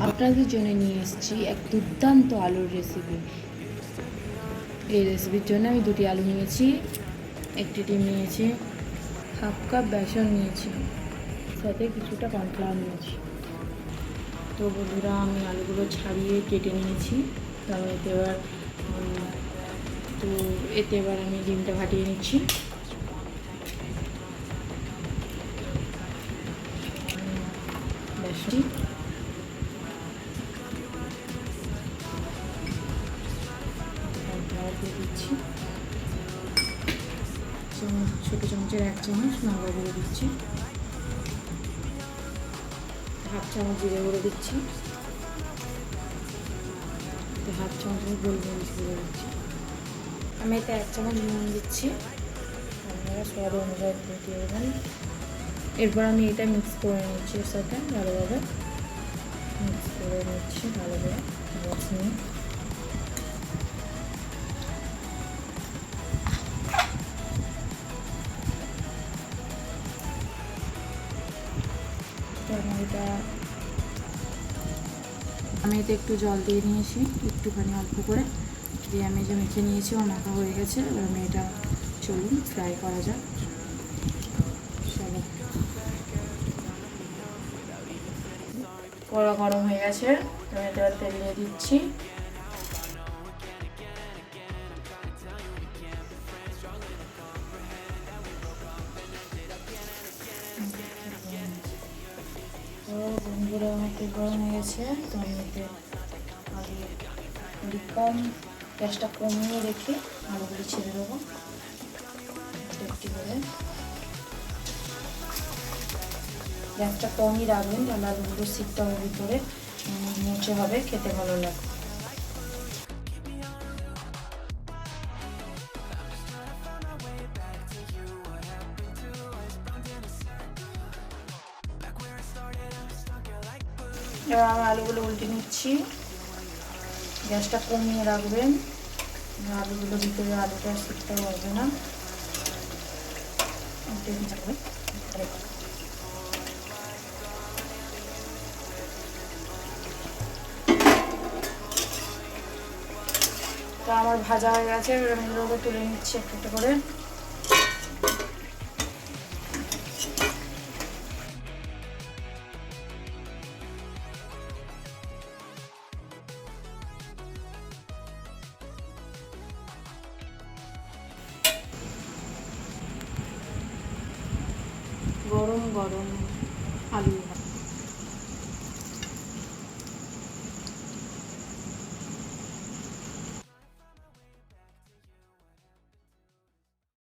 আপনাদের জন্য নিয়ে এসেছি এক দুর্দান্ত আলুর রেসিপি। এই রেসিপির জন্য আমি 2টি আলু নিয়েছি, 1টি ডিম নিয়েছি, হাফ কাপ বেসন নিয়েছি, সাথে কিছুটা কর্নফ্লাওয়ার নিয়েছি। তো বন্ধুরা, আমি আলুগুলো ছাড়িয়ে কেটে নিয়েছি। তারপর এতে এবার আমি ডিমটা ফাটিয়ে নিচ্ছি। বেশি দিয়ে দিচ্ছি, ছোটো চামচের 1 চামচ লঙ্কা গুঁড়ো দিচ্ছি, হাফ চামচ জিরে গুঁড়ো দিচ্ছি, হাফ চামচ গোলমরিচ গুঁড়ো দিচ্ছি। আমি এতে 1 চামচ নুন দিচ্ছি, আপনারা স্বাদ অনুযায়ী দিয়ে দেবেন। এরপর আমি এটা মিক্স করে নিচ্ছি, এর সাথে ভালোভাবে মিক্স করে নিচ্ছি, ভালোভাবে নিয়ে আমি এতে একটু জল দিয়ে নিয়েছি, একটুখানি অল্প করে দিয়ে আমি যে মেখে নিয়েছি ও মাখা হয়ে গেছে। এবার আমি এটা চলুন ফ্রাই করা যাক। কড়া গরম হয়ে গেছে, আমি এটা তেল দিয়ে দিচ্ছি। বন্ধুরা, আমার তেল গরম হয়ে গেছে, তো আমি এতে আলু কম গ্যাসটা কমিয়ে রেখে আলুগুলি ছেড়ে দেবো একটি করে। গ্যাসটা কমই রাখবেন, তাহলে আলুগুলো সিদ্ধ হবে ভিতরে, মুচে হবে, খেতে ভালো লাগবে। এবার আমি আলুগুলো উল্টে নিচ্ছি। গ্যাসটা কমিয়ে রাখবেন, আলুগুলো ভিতরে আলুটা সিদ্ধ হবে না। তো আমার ভাজা হয়ে গেছে, এবার আমি এগুলোকে তুলে নিচ্ছি একটা একটা করে। গরম গরম আলু